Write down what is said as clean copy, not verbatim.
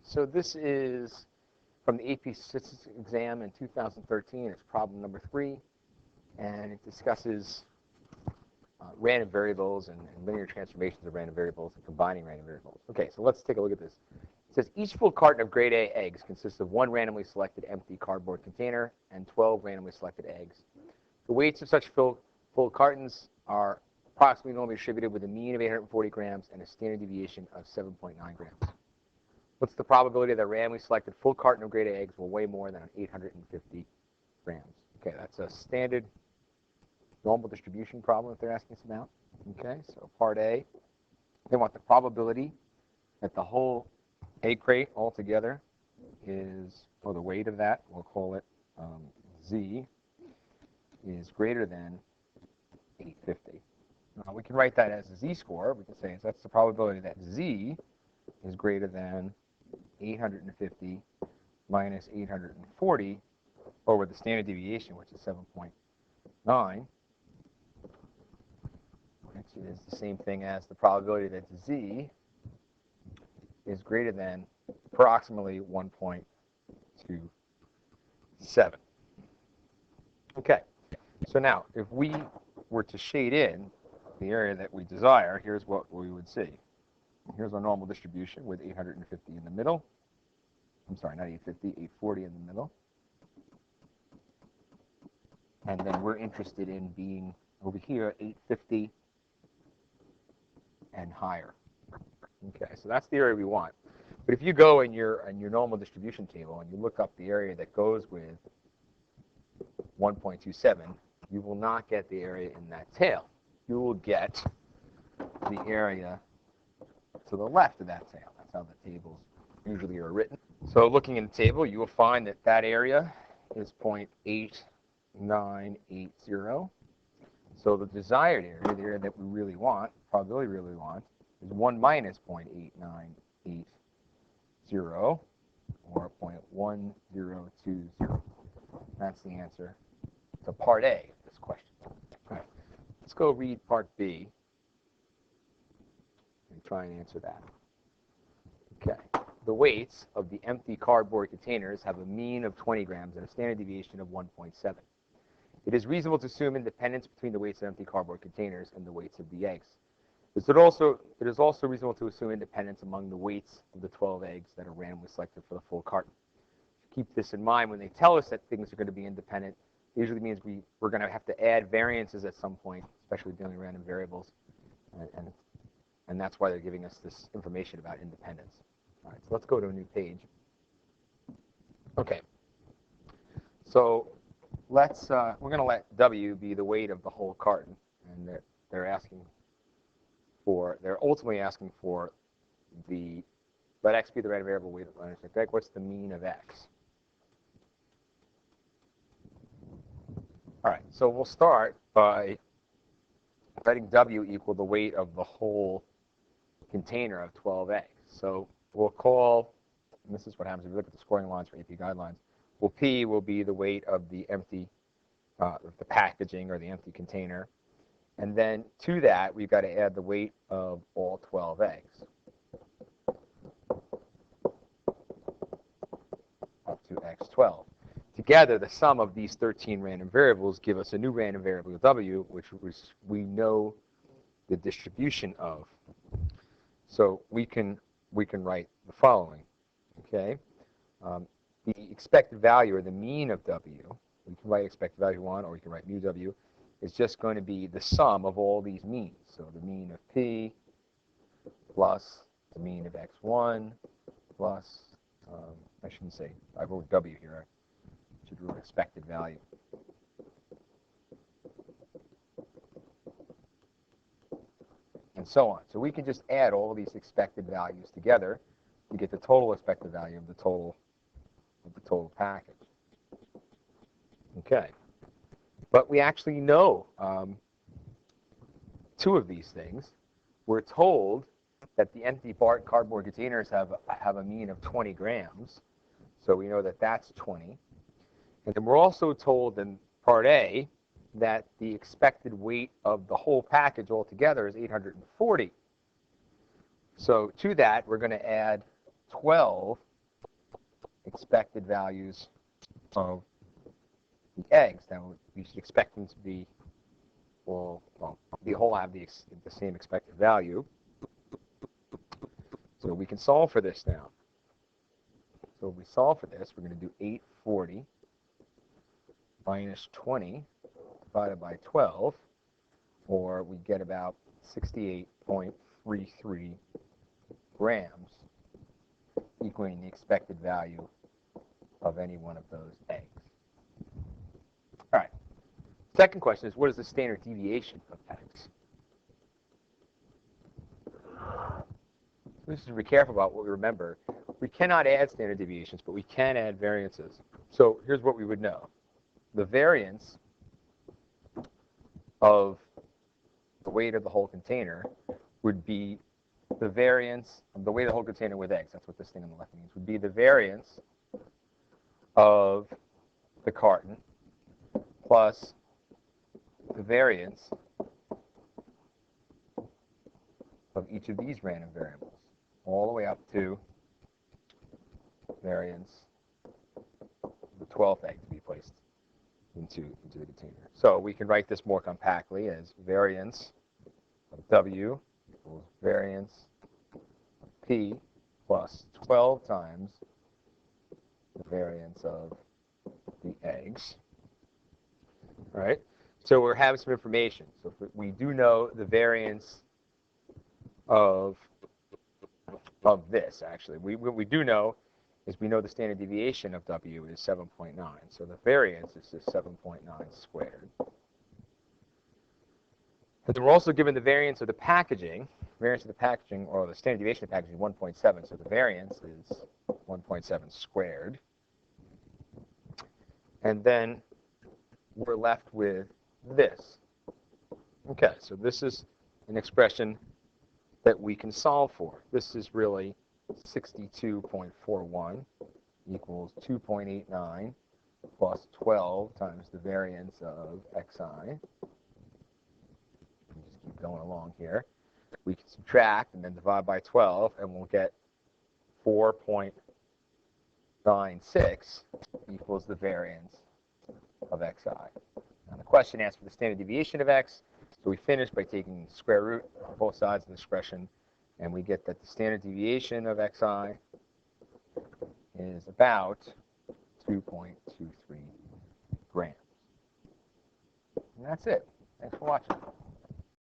So this is from the AP Statistics exam in 2013. It's problem number 3, and it discusses random variables and linear transformations of random variables and combining random variables. Okay, so let's take a look at this. It says each full carton of grade A eggs consists of 1 randomly selected empty cardboard container and 12 randomly selected eggs. The weights of such full cartons are approximately normally distributed with a mean of 840 grams and a standard deviation of 7.9 grams. What's the probability that a randomly selected full carton of grade A eggs will weigh more than 850 grams? Okay, that's a standard normal distribution problem that they're asking us about. Okay, so part A, they want the probability that the whole egg crate altogether is, or the weight of that, we'll call it Z, is greater than 850. Now, we can write that as a Z-score. We can say that's the probability that Z is greater than 850 minus 840 over the standard deviation, which is 7.9. Which is the same thing as the probability that Z is greater than approximately 1.27. Okay, so now if we were to shade in the area that we desire, here's what we would see. Here's our normal distribution with 850 in the middle. I'm sorry, not 850, 840 in the middle. And then we're interested in being over here 850 and higher. Okay, so that's the area we want. But if you go in your normal distribution table and you look up the area that goes with 1.27, you will not get the area in that tail. You will get the area to the left of that tail. That's how the tables usually are written. So looking in the table, you will find that that area is 0.8980. So the desired area, the area that we really want, probability we really want, is 1 minus 0.8980, or 0.1020. That's the answer to part A of this question. All right. Let's go read part B and try and answer that. Okay. The weights of the empty cardboard containers have a mean of 20 grams and a standard deviation of 1.7. It is reasonable to assume independence between the weights of empty cardboard containers and the weights of the eggs. It is also reasonable to assume independence among the weights of the 12 eggs that are randomly selected for the full carton. Keep this in mind when they tell us that things are going to be independent. It usually means we're going to have to add variances at some point, especially dealing with random variables, and that's why they're giving us this information about independence. All right, so let's go to a new page. Okay, so we're going to let W be the weight of the whole carton, and they're ultimately asking for let X be the random variable weight of the unintersect egg. What's the mean of X? All right, so we'll start by letting W equal the weight of the whole container of 12 eggs. So we'll call, and this is what happens if you look at the scoring lines for AP guidelines, well, P will be the weight of the empty, the packaging or the empty container. And then to that, we've got to add the weight of all 12 eggs up to X12. Together, the sum of these 13 random variables give us a new random variable W, which we know the distribution of. So we can write the following. Okay, the expected value, or the mean of W, we can write expected value 1, or we can write mu W, is just going to be the sum of all these means. So the mean of P plus the mean of X1 plus, I shouldn't say, I wrote W here. I should write expected value. And so on. So we can just add all of these expected values together to get the total expected value of the total package. Okay. But we actually know 2 of these things. We're told that the empty cardboard containers have a mean of 20 grams. So we know that that's 20. And then we're also told in part A that the expected weight of the whole package altogether is 840. So to that, we're going to add 12 expected values of the eggs. Now, we should expect them to be, well the whole have the same expected value. So we can solve for this now. So if we solve for this, we're going to do 840 minus 20 divided by 12, or we get about 68.33 grams, equaling the expected value of any one of those eggs. All right. Second question is, what is the standard deviation of x? We should be careful about what we remember. We cannot add standard deviations, but we can add variances. So here's what we would know. The variance of the weight of the whole container would be the variance of the weight of the whole container with eggs. That's what this thing on the left means. Would be the variance of the carton plus the variance of each of these random variables, all the way up to variance of the 12th egg to be placed into the container. So we can write this more compactly as variance of W equals variance of P plus 12 times the variance of the eggs. All right? So we're having some information. So we do know the variance of this, actually. What we do know is we know the standard deviation of W is 7.9. So the variance is just 7.9 squared. And then we're also given the variance of the packaging. Variance of the packaging, or the standard deviation of the packaging, is 1.7. So the variance is 1.7 squared. And then we're left with this. Okay, so this is an expression that we can solve for. This is really 62.41 equals 2.89 plus 12 times the variance of xi. Just keep going along here. We can subtract and then divide by 12, and we'll get 4.96 equals the variance of xi. Now the question asks for the standard deviation of x. So we finish by taking the square root of both sides of the expression, and we get that the standard deviation of xi is about 2.23 grams. And that's it. Thanks for watching.